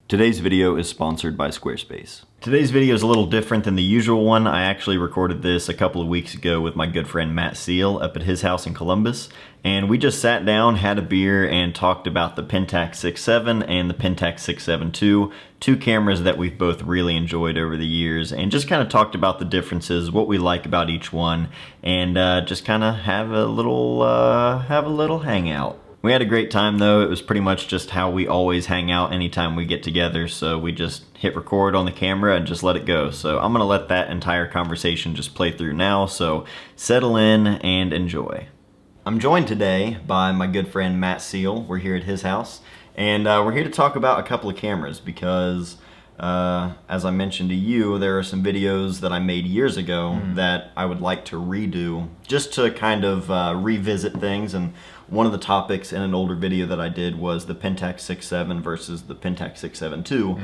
Today's video is sponsored by Squarespace. Today's video is a little different than the usual one. I actually recorded this a couple of weeks ago with my good friend Matt Seal up at his house in Columbus. And we just sat down, had a beer, and talked about the Pentax 6.7 and the Pentax 6.7 II, two cameras that we've both really enjoyed over the years, and just kind of talked about the differences, what we like about each one, and just kind of have a little hangout. We had a great time though. It was pretty much just how we always hang out anytime we get together, so we just hit record on the camera and just let it go. So I'm gonna let that entire conversation just play through now, so settle in and enjoy. I'm joined today by my good friend Matt Seal. We're here at his house, and we're here to talk about a couple of cameras because as I mentioned to you, there are some videos that I made years ago that I would like to redo just to kind of revisit things. And one of the topics in an older video that I did was the Pentax 6.7 versus the Pentax 6.7 II,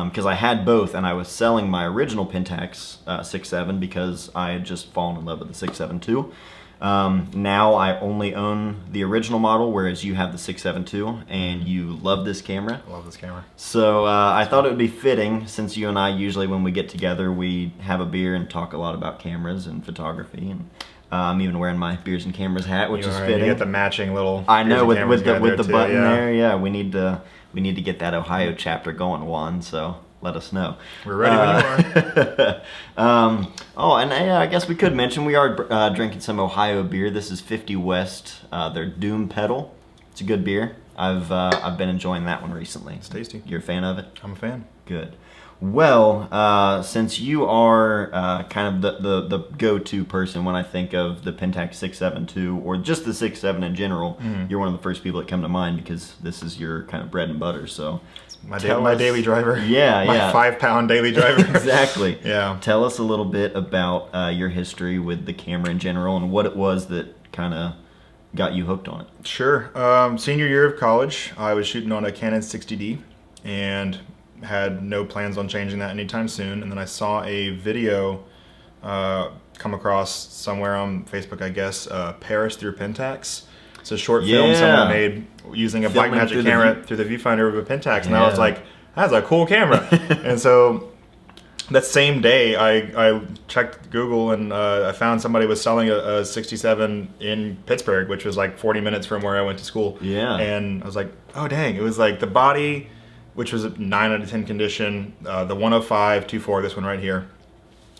because I had both and I was selling my original Pentax 6.7 because I had just fallen in love with the 6.7 II. Now I only own the original model, whereas you have the 6.7 II, and you love this camera. I love this camera. So I thought it would be fitting, since you and I usually when we get together we have a beer and talk a lot about cameras and photography, and I'm even wearing my Beers and Cameras hat, which is fitting. You get the matching little. I know, with the button yeah. there. Yeah, we need to get that Ohio chapter going, Juan. So let us know. We're ready when you are. Oh, and I guess we could mention we are drinking some Ohio beer. This is 50 West, their Doom Pedal. It's a good beer. I've been enjoying that one recently. It's tasty. You're a fan of it? I'm a fan. Good. Well, since you are kind of the go-to person when I think of the Pentax 6.7 II, or just the 6.7 in general, you're one of the first people that come to mind because this is your kind of bread and butter. So my daily driver. Yeah, my yeah. 5-pound daily driver. Exactly. Yeah. Tell us a little bit about your history with the camera in general and what it was that kind of got you hooked on it. Sure. Senior year of college, I was shooting on a Canon 60D and had no plans on changing that anytime soon. And then I saw a video come across somewhere on Facebook, I guess, Paris through Pentax. It's a short film someone made using a Blackmagic camera through the viewfinder of a Pentax, and I was like, that's a cool camera. And so that same day I checked Google, and I found somebody was selling a 67 in Pittsburgh, which was like 40 minutes from where I went to school. Yeah. And I was like, oh dang, it was like the body, which was a 9 out of 10 condition, the 105 2.4, this one right here,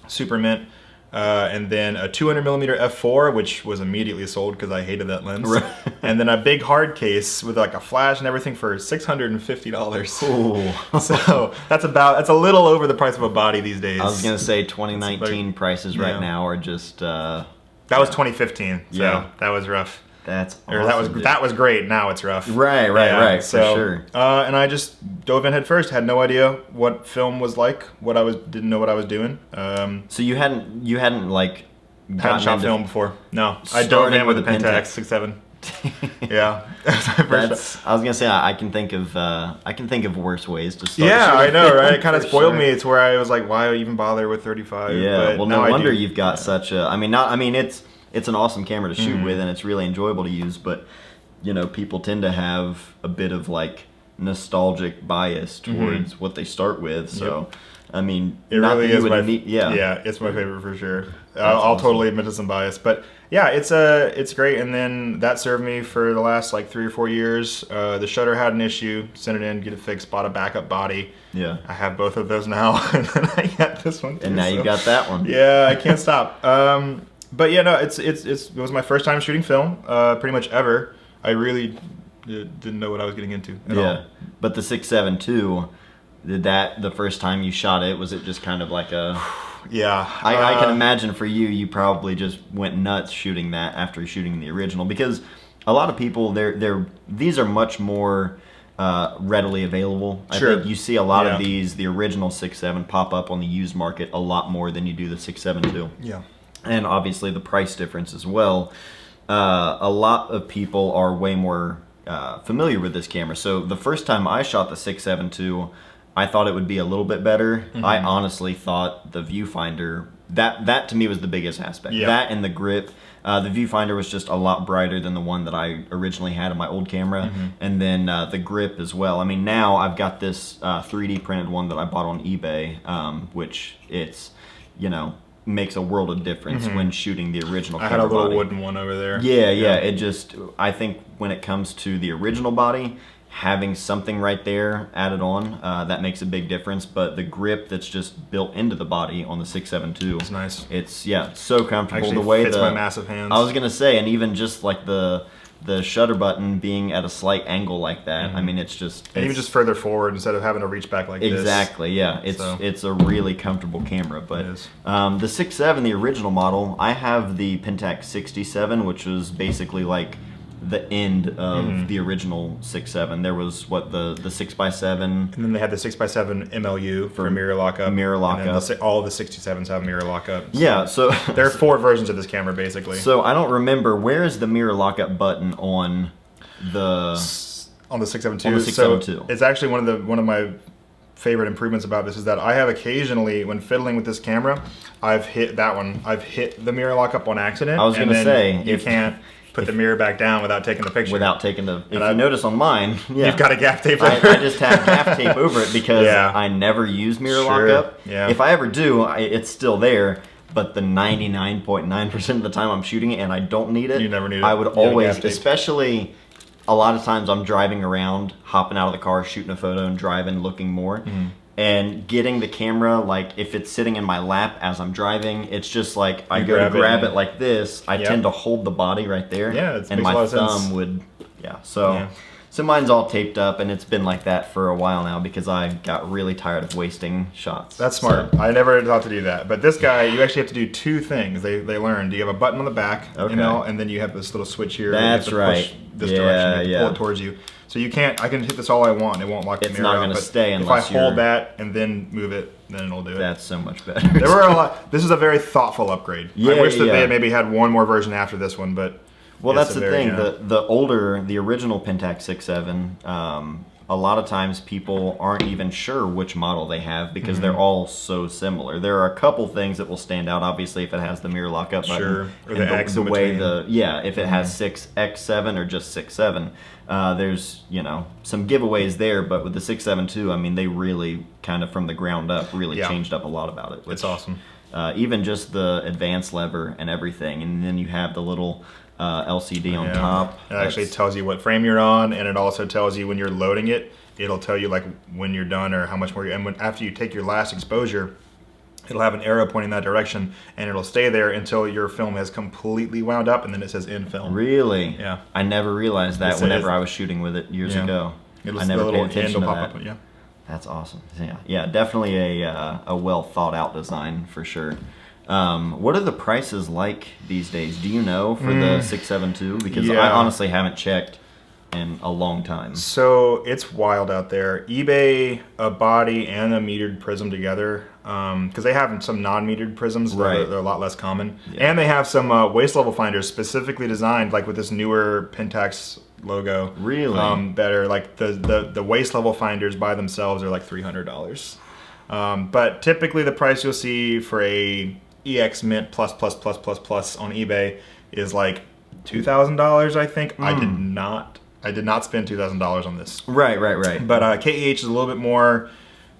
super mint, and then a 200mm f4, which was immediately sold because I hated that lens, right. And then a big hard case with like a flash and everything for $650. Ooh. So that's a little over the price of a body these days. I was gonna say 2019 prices right now are just. That was 2015. So that was rough. That's awesome, that was great. Now it's rough. Right. So, for sure. And I just dove in head first. Had no idea what film was like. Didn't know what I was doing. So you hadn't like hadn't shot film before. No, I dove in with the Pentax 6.7. Yeah. I was gonna say I can think of worse ways to start. Yeah, I know, right? It kind of spoiled me. It's where I was like, why even bother with 35? Yeah. But well, no wonder you've got such a. It's an awesome camera to shoot with, and it's really enjoyable to use, but you know, people tend to have a bit of like nostalgic bias towards what they start with. So I mean, it really is yeah, it's my favorite for sure. I'll totally admit to some bias, but yeah, it's great. And then that served me for the last like 3 or 4 years. The shutter had an issue, sent it in, get it fixed, bought a backup body. Yeah, I have both of those now, and then I got this one too, and now you got that one. Yeah, I can't stop. But yeah, no, it was my first time shooting film, pretty much ever. I really didn't know what I was getting into at all. But the 6.7 II, did that the first time you shot it? Was it just kind of like a? Yeah, I can imagine for you, you probably just went nuts shooting that after shooting the original, because a lot of people these are much more readily available. Sure. I think you see a lot of these, the original 6.7 pop up on the used market a lot more than you do the 6.7 II. Yeah. And obviously the price difference as well. A lot of people are way more familiar with this camera. So the first time I shot the 6.7 II, I thought it would be a little bit better. I honestly thought the Viewfinder that to me was the biggest aspect. Yeah. That and the grip. The viewfinder was just a lot brighter than the one that I originally had in my old camera, and then the grip as well. I mean, now I've got this 3D printed one that I bought on eBay, which it's, you know, makes a world of difference when shooting the original camera I had a little body. wooden one over there. Yeah. It just, I think when it comes to the original body, having something right there added on, that makes a big difference. But the grip that's just built into the body on the 672, It's nice. it's so comfortable. Actually the way fits my massive hands. I was gonna say, and even just like the shutter button being at a slight angle like that. I mean, it's just and even just further forward instead of having to reach back like this. exactly. Yeah, it's a really comfortable camera. But It is. the 6.7, the original model, I have the Pentax 67, which was basically like the end of the original 6.7. There was what the 6x7, And then they had the 6x7 MLU for mirror lockup. mirror And lockup. then all of the 67s have mirror lockup. Yeah, so There are 4 versions of this camera, basically. so I don't remember, where is the mirror lockup button on the On the 672. On the 672. So it's actually one of my favorite improvements about this is that I have occasionally, when fiddling with this camera, I've hit that one. I've hit the mirror lockup on accident. I was and gonna then say, you can't put the mirror back down without taking the picture. without taking the. If I- you notice on mine, yeah, You've got a gaff tape I there. just have gaff tape over it because Yeah. I never use mirror Sure, lockup. yeah. If I ever do, it's still there. But the 99.9% of the time I'm shooting it and I don't need it, You never need it. I would You have a always, gaff tape. especially a lot of times I'm driving around, hopping out of the car, shooting a photo and driving, looking more. And getting the camera, like if it's sitting in my lap as I'm driving, it's just like I You go to grab it grab and- it like this. I Yep. tend to hold the body right there. Yeah, it and makes a my lot of sense. thumb would, So, Yeah. so mine's all taped up, and it's been like that for a while now because I got really tired of wasting shots. That's smart. So- I never thought to do that. But this guy, you actually have to do 2 things. They learned. You have a button on the back, Okay. you know, and then you have this little switch here. where That's you have to push right. This Yeah, direction. You have to yeah. pull it towards you. So you can't. I can hit this all I want. It won't lock the It's mirror not out, gonna but stay if I unless hold you're- that and then move it, then it'll do it. That's so much better. There were a lot. This is a very thoughtful upgrade. Yeah, I wish that yeah. they had maybe had one more version after this one, but Well, it's that's a the very, thing. The original Pentax 6.7, a lot of times people aren't even sure which model they have because they're all so similar. There are a couple things that will stand out. Obviously, if it has the mirror lockup button, Sure. Or and the X in way between. if it has 6X7 or just 6.7, there's some giveaways there. But with the 6.7 II, I mean, they really kind of from the ground up really Yeah. changed up a lot about it. It's awesome. Even just the advance lever and everything, and then you have the little LCD on Yeah. top. It actually That's- tells you what frame you're on, and it also tells you when you're loading it. It'll tell you like when you're done or how much more. And after you take your last exposure, it'll have an arrow pointing that direction, and it'll stay there until your film has completely wound up, and then it says "in film." Really? Yeah. I never realized that It's- whenever it's- I was shooting with it years Yeah. ago. It'll, I never the little paid attention end will to pop that. up. Yeah. That's awesome. Yeah, definitely a well thought out design for sure. What are the prices like these days? Do you know for the 6.7 II? Because I Yeah. honestly haven't checked in a long time. So it's wild out there. eBay, a body and a metered prism together, because they have some non-metered prisms that Right. they're a lot less common. Yeah. And they have some waist level finders specifically designed, like with this newer Pentax logo. Really? That are like the waist level finders by themselves are like $300. But typically the price you'll see for a EX Mint plus on eBay is like $2,000, I think. I did not spend $2,000 on this. Right. But KEH is a little bit more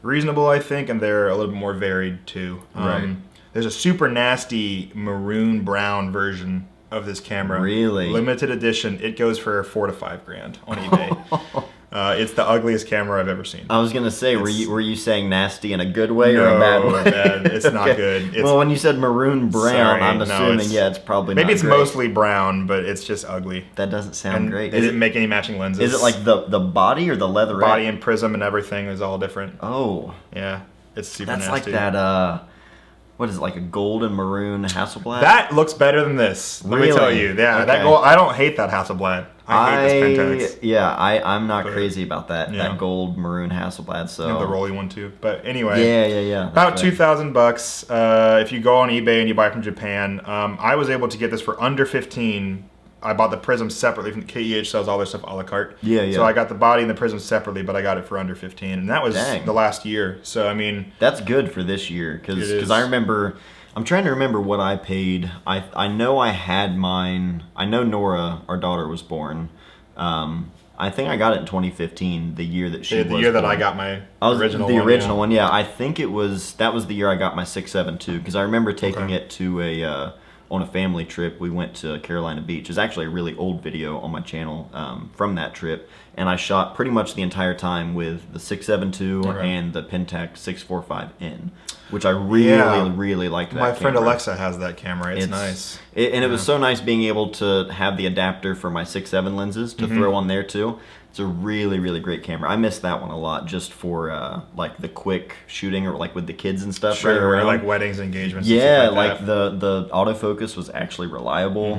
reasonable, I think, and they're a little bit more varied too. Right. There's a super nasty maroon brown version of this camera. Really? Limited edition. It goes for $4,000 to $5,000 on eBay. It's the ugliest camera I've ever seen. I was gonna say, were you saying nasty in a good way or a No, bad way? bad. It's not good. It's, Well, when you said maroon brown, Sorry, I'm no, assuming it's- it's probably maybe not it's great. mostly brown, but it's just ugly. That doesn't sound And great. They didn't make any matching lenses. Is it like the body or the leatherette? body and prism and everything is all different? Oh, Yeah, it's super that's nasty. like that. What is it, like a gold and maroon Hasselblad? That looks better than this. Let me Really? tell you. Yeah, that Okay. gold. I don't hate that Hasselblad. I hate this Pentax. Yeah, I'm not But- crazy about that. Yeah. That gold maroon Hasselblad. So I have the rolly one too. But anyway. Yeah. About that's right. $2,000 if you go on eBay and you buy from Japan. I was able to get this for under 15. I bought the prism separately from KEH sells all their stuff a la carte. Yeah. So I got the body and the prism separately, but I got it for under 15, and that was Dang. the last year. So I mean, That's good for this year It is. because I remember I'm trying to remember what I paid. I know I had mine. I know Nora, our daughter, was born. I think I got it in 2015, the year that she was born. The year that I got my original one. The original one, yeah. I think that was the year I got my 6.7 II, because I remember taking it to on a family trip. We went to Carolina Beach. It's actually a really old video on my channel from that trip, and I shot pretty much the entire time with the 6.7 II and the Pentax 645N, which I really liked. That my friend camera. Alexa has that camera. It's nice. It was so nice being able to have the adapter for my 6.7 lenses to throw on there too. It's a really great camera. I miss that one a lot, just for like the quick shooting, or like with the kids and stuff. Sure, or like weddings, engagements. Yeah, and stuff like the autofocus was actually reliable,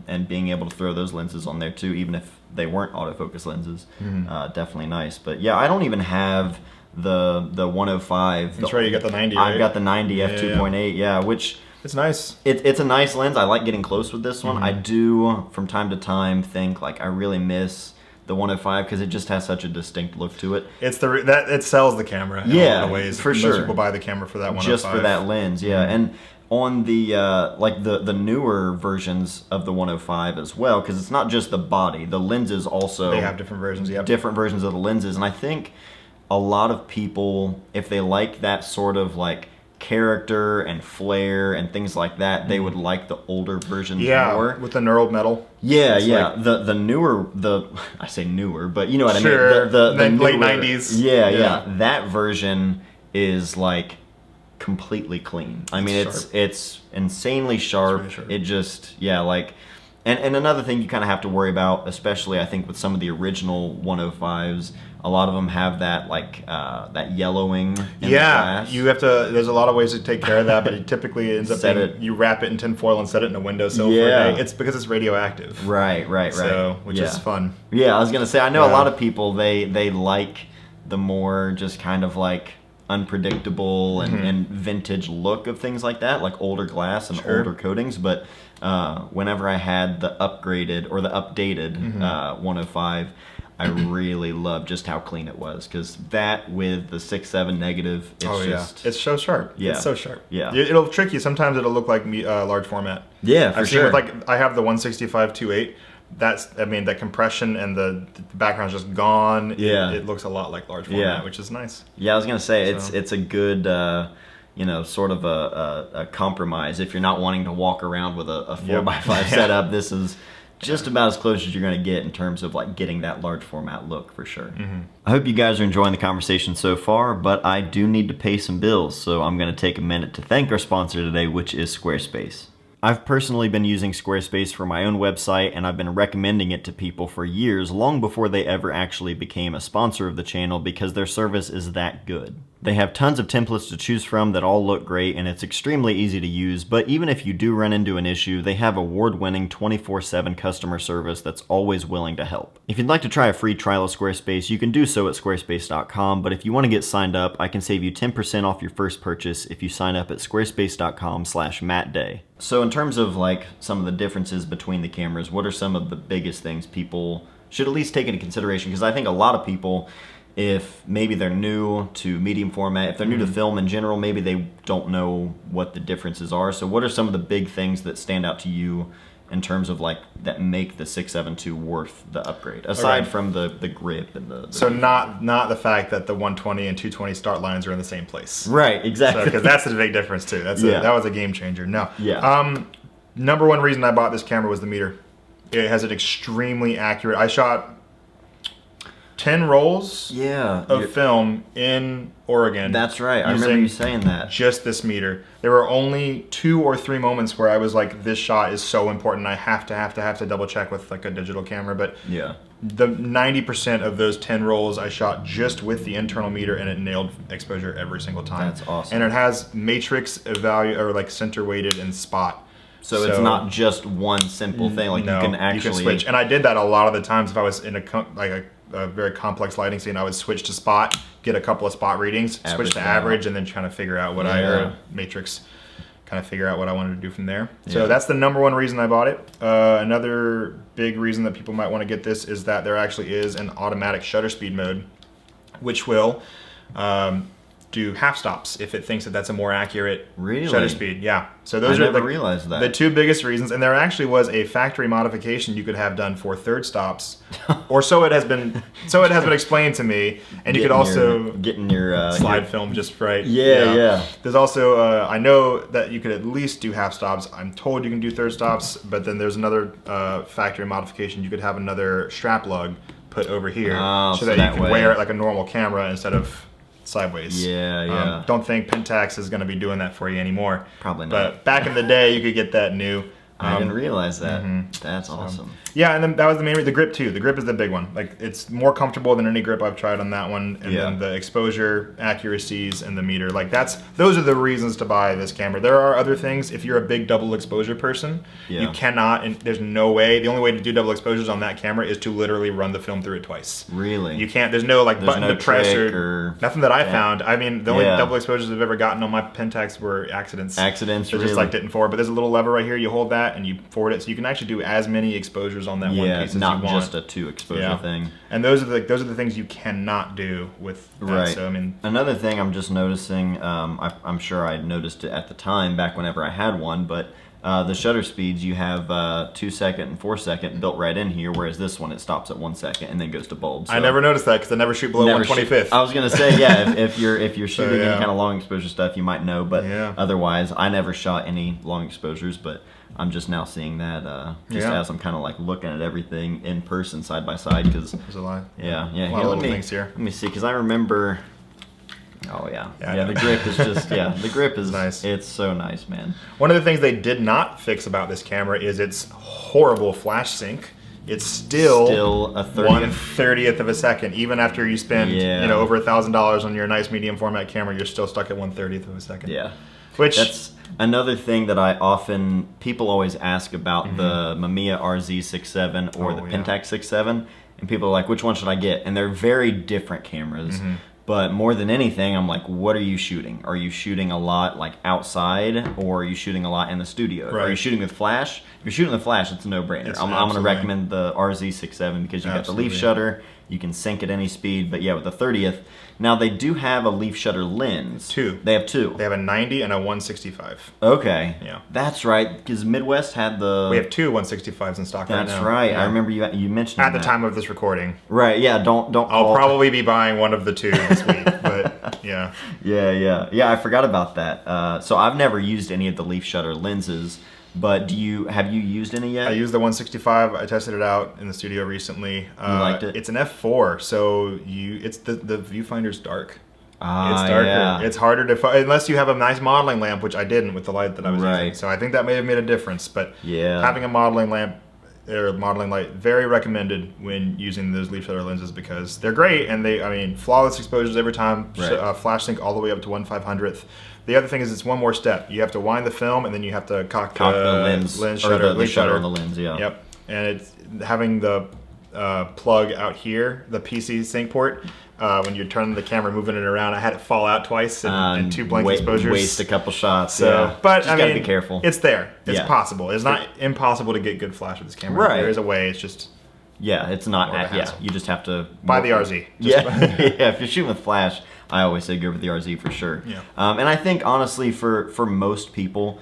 and being able to throw those lenses on there too, even if they weren't autofocus lenses, definitely nice. But yeah, I don't even have the 105. That's right, you got the 90. Right? I've got the 90 f2.8. Yeah, which. It's nice. It's a nice lens. I like getting close with this one. I do, from time to time, think like I really miss the 105 because it just has such a distinct look to it. It's it sells the camera in a lot of ways. For sure. Most people buy the camera for that 105. Just for that lens, yeah. And on the like the newer versions of the 105 as well, because it's not just the body. The lenses also, they have different versions. Yeah, different versions of the lenses, and I think a lot of people, if they like that sort of like character and flare and things like that, they would like the older versions more. With the knurled metal. Yeah, like, the newer, I say newer, but you know what I mean. The late newer, 90s. Yeah, that version is like completely clean. I mean, it's insanely sharp. It's really sharp. It just, like, and another thing you kind of have to worry about, especially I think with some of the original 105s, a lot of them have that like that yellowing in the glass. You have to. There's a lot of ways to take care of that, but it typically ends up being you wrap it in tinfoil and set it in a windowsill for a day. It's because it's radioactive. Right. So, which is fun. Yeah, I was gonna say I know a lot of people they like the more just kind of like unpredictable and vintage look of things like that, like older glass and older coatings. But whenever I had the upgraded or the updated 105. I really love just how clean it was, because that with the 6.7 negative, it's so sharp. Yeah, it's so sharp. Yeah, it'll trick you. Sometimes it'll look like large format. Yeah, for sure. With, like, I have the 165-2.8. That's, I mean, that compression and the background's just gone. Yeah, it looks a lot like large format, which is nice. Yeah, I was gonna say it's a good. Sort of a compromise if you're not wanting to walk around with a 4x5 setup. This is just about as close as you're going to get in terms of like getting that large format look, for sure. I hope you guys are enjoying the conversation so far, but I do need to pay some bills, so I'm going to take a minute to thank our sponsor today, which is Squarespace. I've personally been using Squarespace for my own website, and I've been recommending it to people for years, long before they ever actually became a sponsor of the channel, because their service is that good. They have tons of templates to choose from that all look great, and it's extremely easy to use, but even if you do run into an issue, they have award-winning 24/7 customer service that's always willing to help. If you'd like to try a free trial of Squarespace, you can do so at squarespace.com, but if you want to get signed up, I can save you 10% off your first purchase if you sign up at squarespace.com/mattday. So in terms of like some of the differences between the cameras, what are some of the biggest things people should at least take into consideration? Because I think a lot of people, if maybe they're new to medium format, if they're new to film in general, maybe they don't know what the differences are. So what are some of the big things that stand out to you in terms of like that make the 6.7 II worth the upgrade, aside from the grip and the so not the fact that the 120 and 220 start lines are in the same place. Right, exactly. Because that's a big difference too. That was a game changer. No. Yeah. Number one reason I bought this camera was the meter. It has an extremely accurate. I shot 10 rolls of film in Oregon. That's right. I remember you saying that. Just this meter. There were only 2 or 3 moments where I was like, this shot is so important. I have to double check with like a digital camera. But the 90% of those 10 rolls I shot just with the internal meter, and it nailed exposure every single time. That's awesome. And it has matrix value, or like center weighted and spot. So it's not just one simple thing. Like you can switch. And I did that a lot of the times if I was in a very complex lighting scene. I would switch to spot, get a couple of spot readings, switch to average, and then trying to figure out what matrix, kind of figure out what I wanted to do from there. So that's the number one reason I bought it. Another big reason that people might want to get this is that there actually is an automatic shutter speed mode, which will do half stops if it thinks that that's a more accurate Really? shutter speed. Yeah. So those I are never the, realized that. the two biggest reasons. And there actually was a factory modification you could have done for third stops, or so it has been explained to me. And you could also getting your slide film just right. Yeah. There's also I know that you could at least do half stops. I'm told you can do third stops, but then there's another factory modification. You could have another strap lug put over here so that you can wear it like a normal camera instead of sideways. Yeah. Don't think Pentax is going to be doing that for you anymore. Probably not. But back in the day, you could get that new. I didn't realize that. That's awesome. Yeah, and then that was the main reason. The grip too. The grip is the big one. Like, it's more comfortable than any grip I've tried on that one. And then the exposure accuracies and the meter. Like, those are the reasons to buy this camera. There are other things. If you're a big double exposure person, you cannot. And there's no way. The only way to do double exposures on that camera is to literally run the film through it twice. Really? You can't. There's no like button no to press or nothing that I found. I mean, the only double exposures I've ever gotten on my Pentax were accidents. Accidents. So just like didn't forward. But there's a little lever right here. You hold that and you forward it, so you can actually do as many exposures on that one piece as not you want. just a 2 exposure thing. And those are the things you cannot do with that. Right. So I mean, another thing I'm just noticing. I'm sure I noticed it at the time back whenever I had one, but the shutter speeds you have 2 second and 4 second built right in here, whereas this one it stops at 1 second and then goes to bulb. So I never noticed that because I never shoot below 1/25. I was gonna say if you're shooting any kind of long exposure stuff, you might know, but otherwise I never shot any long exposures. But I'm just now seeing that as I'm kind of like looking at everything in person side by side because there's a lot. Yeah. A lot of little things here. Let me see, because I remember. Oh yeah. The grip is just the grip is nice. It's so nice, man. One of the things they did not fix about this camera is its horrible flash sync. It's still a 1/30th of a second, even after you spend over $1,000 on your nice medium format camera. You're still stuck at 1/30th of a second. Yeah. Which that's another thing that people always ask about the Mamiya RZ67 or the Pentax 67, and people are like, which one should I get? And they're very different cameras. But more than anything, I'm like, what are you shooting? Are you shooting a lot like outside, or are you shooting a lot in the studio? Are you shooting with flash? If you're shooting with flash, it's a no-brainer. I'm going to recommend the RZ67 because you got the leaf shutter, you can sync at any speed. But yeah, with the 30th, now they do have a leaf shutter lens. They have 2. They have a 90 and a 165. Okay. Yeah. That's right, because Midwest had the... We have 2 165s in stock right now. That's right. I remember you mentioned at the time of this recording. Right. Yeah. Don't. I'll probably be buying one of the 2 this week, but yeah. Yeah. I forgot about that. So I've never used any of the leaf shutter lenses. But have you used any yet? I used the 165. I tested it out in the studio recently. You liked it? It's an f4, so it's the viewfinder's dark. It's darker. Yeah. It's harder to find unless you have a nice modeling lamp, which I didn't with the light that I was using. So I think that may have made a difference. But having a modeling lamp or modeling light, very recommended when using those leaf shutter lenses because they're great and flawless exposures every time. Flash sync all the way up to 1/500th. The other thing is it's one more step. You have to wind the film and then you have to cock the lens shutter, the shutter on the lens. Yeah. Yep. And it's having the plug out here, the PC sync port. When you're turning the camera, moving it around, I had it fall out twice in 2 blank exposures. Waste a couple shots. So, but just gotta be careful. It's there. It's possible. It's not impossible to get good flash with this camera. Right. There is a way. It's just it's not. You just have to buy the RZ. If you're shooting with flash, I always say go with the RZ for sure. Yeah. And I think honestly, for most people,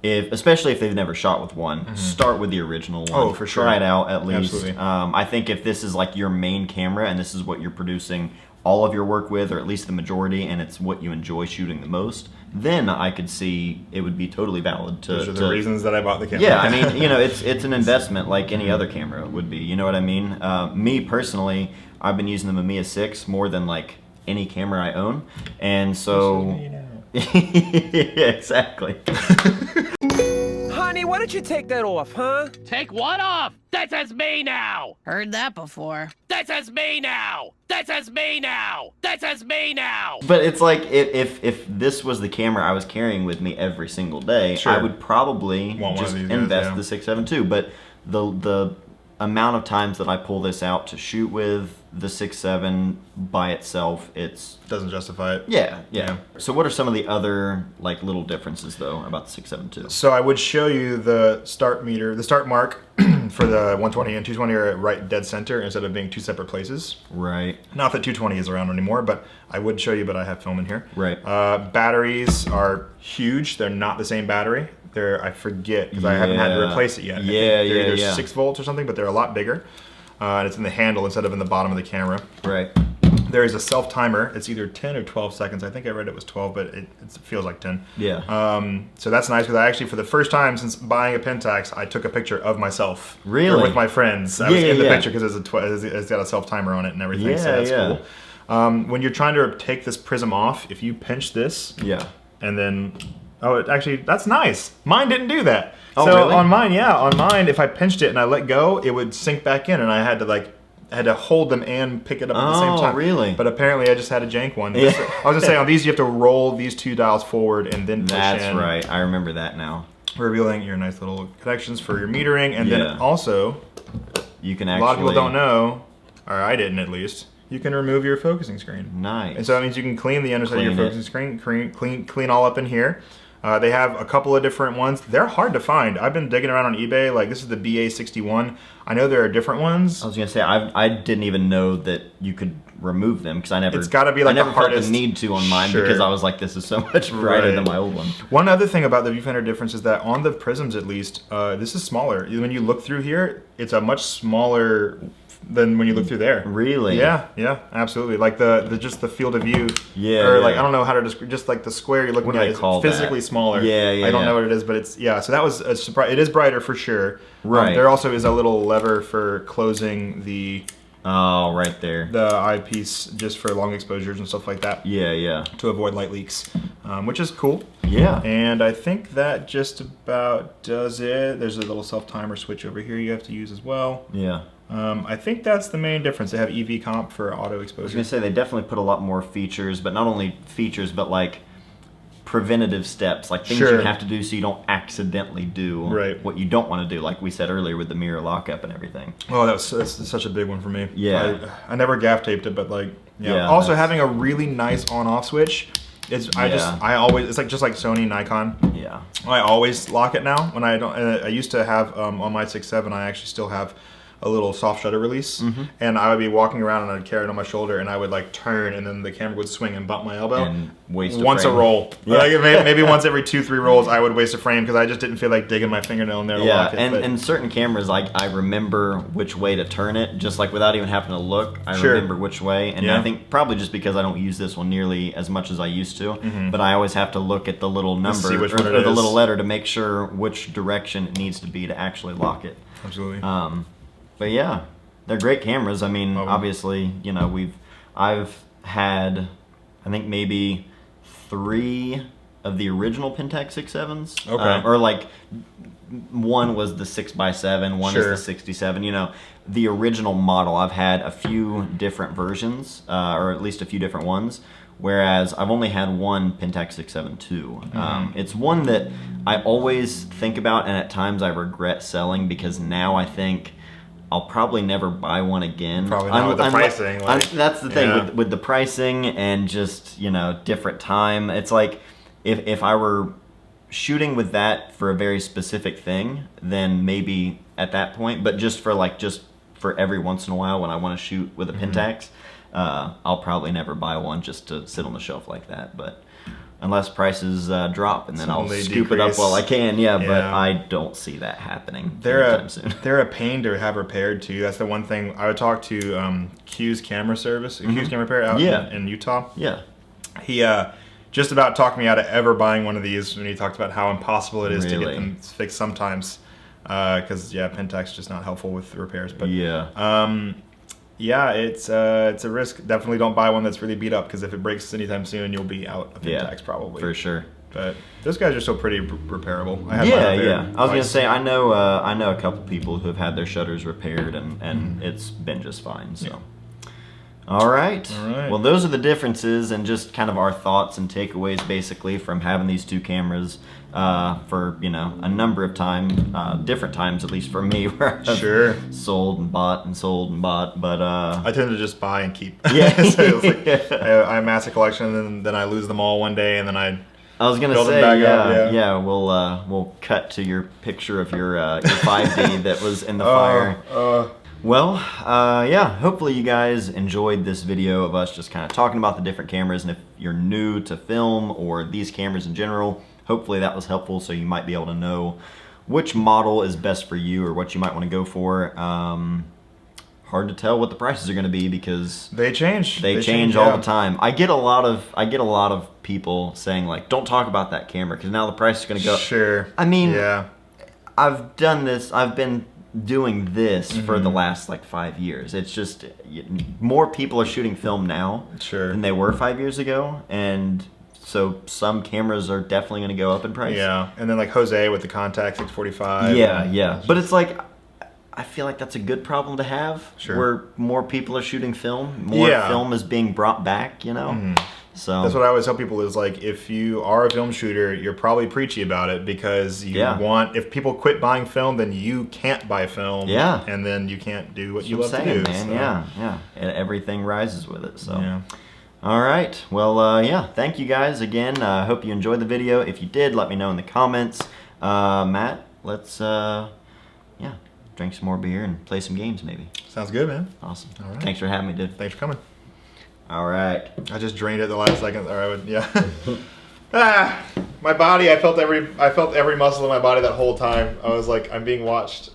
especially if they've never shot with one, start with the original one. Oh, for sure. Try it out at least. Absolutely. I think if this is like your main camera and this is what you're producing all of your work with, or at least the majority, and it's what you enjoy shooting the most, then I could see it would be totally valid to... Those are the reasons that I bought the camera. Yeah, I mean, it's an investment like any other camera would be, you know what I mean? Me personally, I've been using the Mamiya 6 more than like any camera I own, and so... Yeah, exactly. Honey, why don't you take that off, huh? Take what off? This is me now! Heard that before. This is me now! This is me now! This is me now! But it's like, if this was the camera I was carrying with me every single day, I would probably just invest the 6.7 II. But the amount of times that I pull this out to shoot with the 6.7 by itself, doesn't justify it. Yeah. So what are some of the other like little differences though about the 6.7 II? So I would show you the start meter, the start mark for the 120 and 220 are right dead center instead of being two separate places. Right. Not that 220 is around anymore, but I would show you, but I have film in here. Right. Batteries are huge. They're not the same battery. I forget because I haven't had to replace it yet. Yeah, they're either 6 volts or something, but they're a lot bigger. And it's in the handle instead of in the bottom of the camera. Right. There is a self timer. It's either 10 or 12 seconds. I think I read it was 12, but it feels like 10. Yeah. So that's nice because I actually, for the first time since buying a Pentax, I took a picture of myself. Really? Or with my friends. I was in the picture because it's got a self timer on it and everything. Yeah, so that's cool. When you're trying to take this prism off, if you pinch this, and then actually that's nice. Mine didn't do that. Oh, so really? on mine, if I pinched it and I let go, it would sink back in, and I had to hold them and pick it up at the same time. Oh, really? But apparently I just had a jank one. I was gonna say on these you have to roll these 2 dials forward and then push in. That's right. I remember that now. Revealing your nice little connections for your metering, and then also you can a lot of people don't know, or I didn't at least. You can remove your focusing screen. Nice. And so that means you can clean the underside of your focusing screen, clean all up in here. They have a couple of different ones. They're hard to find. I've been digging around on eBay. Like, this is the BA61. I know there are different ones. I was gonna say I didn't even know that you could remove them because I never. It's got to be like I never the hardest. felt the need to on mine because I was like, this is so much brighter than my old one. One other thing about the viewfinder difference is that on the prisms, at least, this is smaller. When you look through here, it's a much smaller than when you look through there. Really? Yeah, absolutely. Like just the field of view. Yeah. Or like I don't know how to describe. Just like the square you're looking at is physically smaller. Yeah. I don't know what it is, but it's So that was a surprise. It is brighter for sure. Right. There also is a little lever for closing the. Oh, right there. The eyepiece just for long exposures and stuff like that. Yeah. To avoid light leaks, which is cool. Yeah. And I think that just about does it. There's a little self-timer switch over here you have to use as well. Yeah. I think that's the main difference. They have EV comp for auto exposure. I was gonna say they definitely put a lot more features, but not only features, but like preventative steps, like things you have to do so you don't accidentally do what you don't want to do, like we said earlier with the mirror lockup and everything. Oh, that's such a big one for me. Yeah. I never gaff taped it, but also having a really nice on-off switch. It's I always it's like just like Sony and Nikon. Yeah. I always lock it now when I don't. I used to have on my 6.7. I actually still have a little soft shutter release, and I would be walking around and I'd carry it on my shoulder, and I would like turn, and then the camera would swing and bump my elbow. And waste once a roll. Yeah. Like maybe once every 2-3 rolls, I would waste a frame because I just didn't feel like digging my fingernail in there to lock it. And certain cameras, like I remember which way to turn it, just like without even having to look. I remember which way, and I think probably just because I don't use this one nearly as much as I used to, but I always have to look at the little number or the little letter to make sure which direction it needs to be to actually lock it. Absolutely. But yeah. They're great cameras. I mean, obviously, you know, I've had, I think maybe 3 of the original Pentax 6.7s. Okay. Or like, one was the 6x7, one is the 67. You know, the original model, I've had a few different versions, or at least a few different ones. Whereas I've only had one Pentax 6.7 II. It's one that I always think about, and at times I regret selling because now I think I'll probably never buy one again. Probably not with the pricing. That's the thing with the pricing and just, you know, different time. It's like if I were shooting with that for a very specific thing, then maybe at that point. But just for every once in a while when I want to shoot with a Pentax, I'll probably never buy one just to sit on the shelf like that. But unless prices drop, and then I'll scoop it up while I can. Yeah, but I don't see that happening anytime soon. They're a pain to have repaired too. That's the one thing I would talk to Q's camera service, Q's camera repair out in Utah. Yeah, he just about talked me out of ever buying one of these when he talked about how impossible it is to get them fixed sometimes. Because Pentax is just not helpful with the repairs. But it's a risk. Definitely don't buy one that's really beat up because if it breaks anytime soon, you'll be out of Pentax probably. For sure. But those guys are still pretty repairable. I was gonna say I know a couple people who have had their shutters repaired and it's been just fine. So. All right. Well, those are the differences and just kind of our thoughts and takeaways basically from having these two cameras for, you know, a number of different times, at least for me, where I've sold and bought and sold and bought. But I tend to just buy and keep. Yeah. So it's like, I amass a collection and then I lose them all one day and then I I was gonna Build 'em say, back yeah, up, yeah. We'll cut to your picture of your 5D that was in the fire. Well, yeah, hopefully you guys enjoyed this video of us just kind of talking about the different cameras, and if you're new to film or these cameras in general, hopefully that was helpful, so you might be able to know which model is best for you or what you might want to go for. Hard to tell what the prices are going to be because they change. They change all the time. I get a lot of people saying like, "Don't talk about that camera because now the price is going to go." Sure. I mean, yeah. I've done this. I've been doing this for the last like 5 years. It's just more people are shooting film now than they were 5 years ago, and so some cameras are definitely going to go up in price. Yeah, and then like Jose with the Contax 645. Yeah, yeah. But it's like, I feel like that's a good problem to have. Sure. Where more people are shooting film, more film is being brought back, you know? So that's what I always tell people is like, if you are a film shooter, you're probably preachy about it because you want, if people quit buying film, then you can't buy film. Yeah. And then you can't do what that's you what love I'm to saying, do. man. So. Yeah. And everything rises with it. So. Yeah. All right. Well, yeah. Thank you guys again. I hope you enjoyed the video. If you did, let me know in the comments. Matt, let's drink some more beer and play some games maybe. Sounds good, man. Awesome. All right. Thanks for having me, dude. Thanks for coming. All right. I just drained it the last second. Or I would, yeah. My body. I felt every muscle in my body that whole time. I was like, I'm being watched.